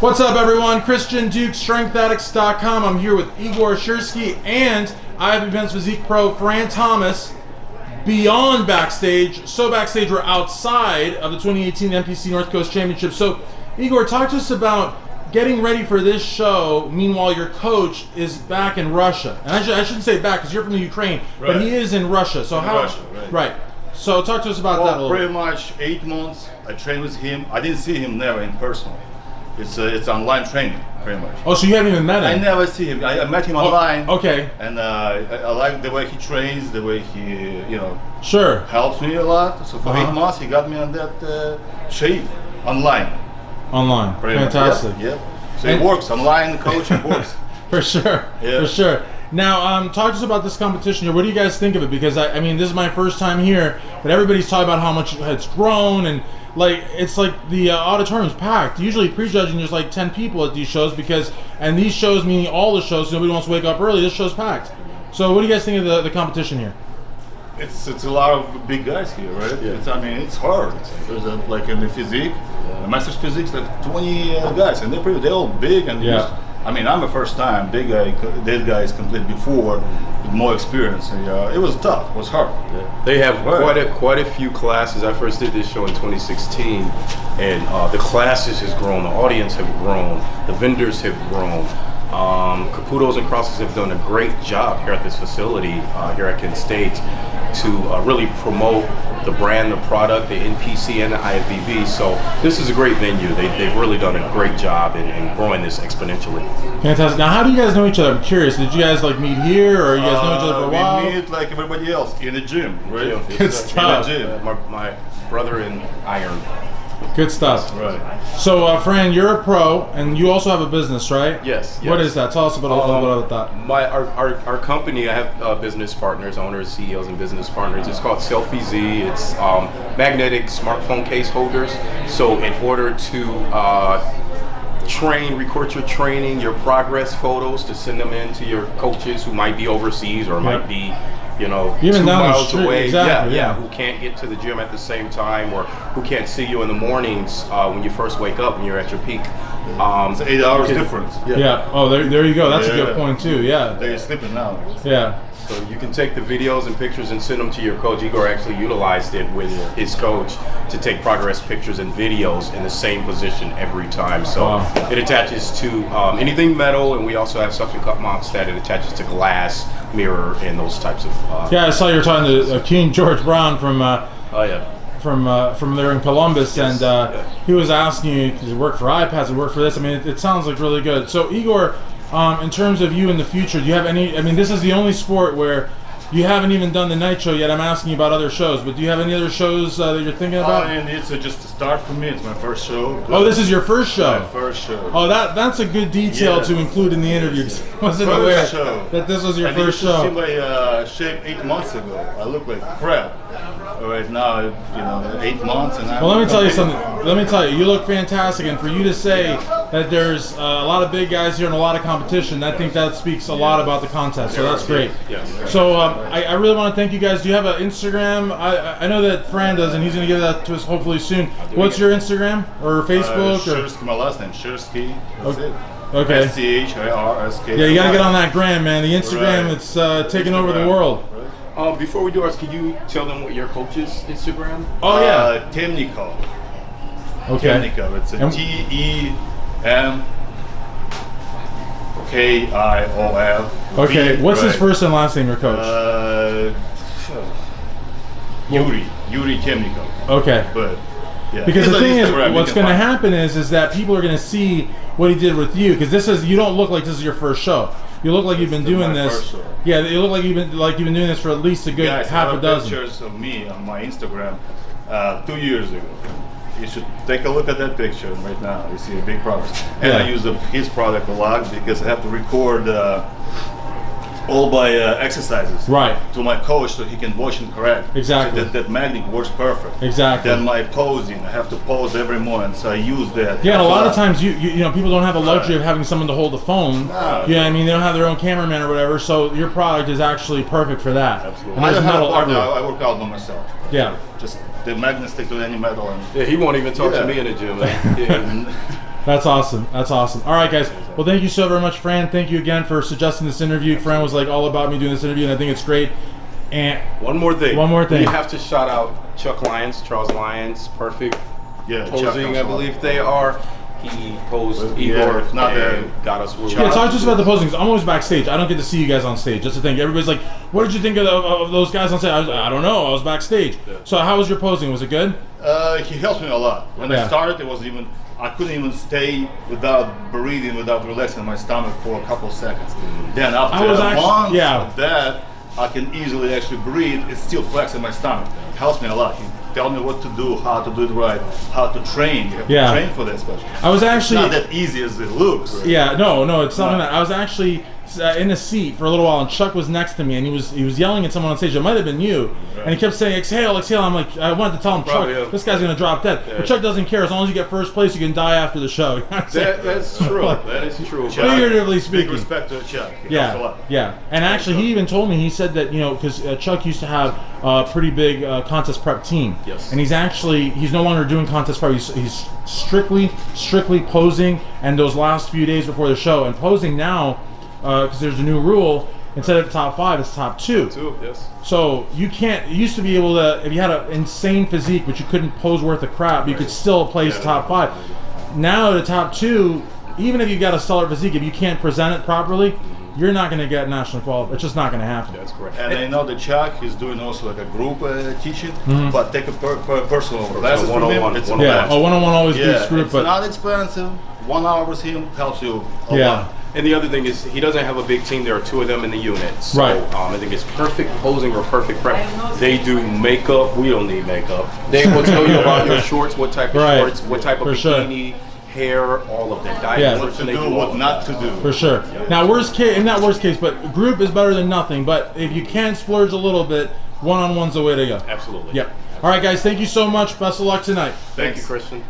What's up, everyone? Christian Duke, StrengthAddicts.com. I'm here with Igor Schirskiy and IFBB Physique Pro Fran Thomas. Beyond backstage, so backstage we're outside of the 2018 NPC Northcoast Championship. So, Igor, talk to us about getting ready for this show. Meanwhile, your coach is back in Russia, and I shouldn't say back because you're from the Ukraine, but he is in Russia. So right? So talk to us about that a little pretty bit. much 8 months. I trained with him. I didn't see him never in person. It's online training, pretty much. Oh, so you haven't even met him? I never see him. I met him online. Okay. And I like the way he trains, the way he, helps me a lot. So for 8 months, he got me on that shape online. Online. Fantastic. Yeah. So it works. Online coaching works. For sure. Yeah. For sure. Now, talk to us about this competition here. What do you guys think of it? Because I mean, this is my first time here, but everybody's talking about how much it's grown, and it's like the auditorium's packed. Usually pre-judging, there's like 10 people at these shows and these shows, meaning all the shows, so nobody wants to wake up early. This show's packed. So what do you guys think of the competition here? It's a lot of big guys here, right? Yeah. It's hard. There's like in the physique, the master's physiques, like 20 guys, and they're all big and I'm a first time big guy. This guy is complete before with more experience. And, it was tough. It was hard. Yeah. They have quite a few classes. I first did this show in 2016, and the classes has grown. The audience have grown. The vendors have grown. Caputos and Crosses have done a great job here at this facility here at Kent State to really promote the brand, the product, the NPC, and the IFBB. So this is a great venue. They've really done a great job in growing this exponentially. Fantastic. Now, how do you guys know each other? I'm curious. Did you guys meet here, or you guys know each other for a while? We meet like everybody else in the gym, right? Good stuff. In the gym. My brother in iron. Good stuff. Right. So, Fran, you're a pro, and you also have a business, right? Yes. What is that? Tell us a little bit about that. Our company, I have business partners, owners, CEOs, and business partners. It's called Selfie-Z. It's magnetic smartphone case holders. So in order to record your training, your progress photos, to send them in to your coaches who might be overseas or might be 2 miles away, who can't get to the gym at the same time, or who can't see you in the mornings when you first wake up when you're at your peak. It's 8 hours difference. Yeah. Oh, there you go. That's a good point too. Yeah. They're sleeping now. Yeah. So you can take the videos and pictures and send them to your coach. Igor actually utilized it with his coach to take progress pictures and videos in the same position every time. So it attaches to anything metal, and we also have suction cup mounts that it attaches to glass, mirror, and those types of. I saw you were talking to King George Brown from. From there in Columbus, and he was asking you, does it work for iPads? Does it work for this? I mean, it sounds like really good. So Igor, in terms of you in the future, do you have any? I mean, this is the only sport where you haven't even done the night show yet. I'm asking you about other shows, but do you have any other shows that you're thinking about? And it's just a start for me. It's my first show. Oh, this is your first show? My first show. Oh, that's a good detail to include in the interview. I wasn't aware that this was your first show. You see my shape 8 months ago. I look like crap. Right now, 8 months, and well, let me tell you something. Let me tell you, you look fantastic, and for you to say that there's a lot of big guys here and a lot of competition, I think that speaks a lot about the contest. So that's great. So I really want to thank you guys. Do you have an Instagram? I know that Fran does, and he's going to give that to us hopefully soon. What's your Instagram or Facebook? Schirskiy, my last name, Schirskiy. That's it. Okay. SCHIRSK. Yeah, you got to get on that gram, man. The Instagram, it's taking over the world. Before we do ours, can you tell them what your coach's Instagram? Oh yeah, Temnikov. Okay. Temnikov. It's a TEMKIOF. Okay. What's his first and last name, your coach? Yuri Temnikov. Okay. But because the thing is, what's going to happen is that people are going to see what he did with you, because you don't look like this is your first show. You look like you've been doing this. Yeah, you look like you've been doing this for at least a good half a dozen. Pictures of me on my Instagram 2 years ago. You should take a look at that picture right now. You see a big progress. And I use his product a lot because I have to record all my exercises to my coach so he can watch and correct. Exactly. So that magnet works perfect. Exactly. Then my posing, I have to pose every morning, so I use that. Yeah, and a lot of times you people don't have the luxury of having someone to hold the phone. I mean, they don't have their own cameraman or whatever, so your product is actually perfect for that. Absolutely. I don't have a partner, I work out by myself. Yeah. Just the magnet stick to any metal. And he won't even talk to me in the gym. That's awesome. That's awesome. All right, guys. Well, thank you so very much, Fran. Thank you again for suggesting this interview. Fran was like all about me doing this interview, and I think it's great. And one more thing. We have to shout out Chuck Lyons, Charles Lyons, perfect posing, I believe they are. He posed Igor and got us where we talk just about the posing. I'm always backstage. I don't get to see you guys on stage. That's the thing. Everybody's like, what did you think of those guys on stage? I don't know. I was backstage. Yeah. So how was your posing? Was it good? He helped me a lot. When I started, I couldn't even stay without breathing, without relaxing my stomach for a couple of seconds. Then after a month of that, I can easily actually breathe. It's still flexing my stomach. It helps me a lot. He tell me what to do, how to do it right, how to train. You have to train for this, especially. It's not that easy as it looks. Right? Yeah, no, it's not that. I was actually in a seat for a little while, and Chuck was next to me, and he was yelling at someone on stage. It might have been you, and he kept saying, "Exhale, exhale." I'm like, I wanted to tell him, Chuck, this guy's gonna drop dead. But Chuck doesn't care. As long as you get first place, you can die after the show. That's true. That is true. Figuratively speaking. Big respect to Chuck. Yeah. And actually, he even told me. He said that because Chuck used to have a pretty big contest prep team. Yes. And he's no longer doing contest prep. He's strictly posing, and those last few days before the show, and posing now. Because there's a new rule, instead of top 5, it's top 2. Yes. So you used to be able to, if you had an insane physique, but you couldn't pose worth a crap, you could still place top 5. Now the top 2, even if you've got a stellar physique, if you can't present it properly, you're not going to get national quality. It's just not going to happen. That's correct. And I know that Chuck is doing also like a group teaching, but take a personal classes from him. It's one-on-one always beats group. It's not expensive. 1 hour with him helps you a lot. And the other thing is, he doesn't have a big team. There are 2 of them in the unit. So, I think it's perfect posing or perfect prep. They do makeup. We don't need makeup. They will tell you about your shorts, what type of shorts, what type of bikini, hair, all of that. What to do, what not to do. For sure. Now, in that worst case, but group is better than nothing. But if you can splurge a little bit, one-on-one's the way to go. Absolutely. Yep. All right, guys. Thank you so much. Best of luck tonight. Thank you, Christian.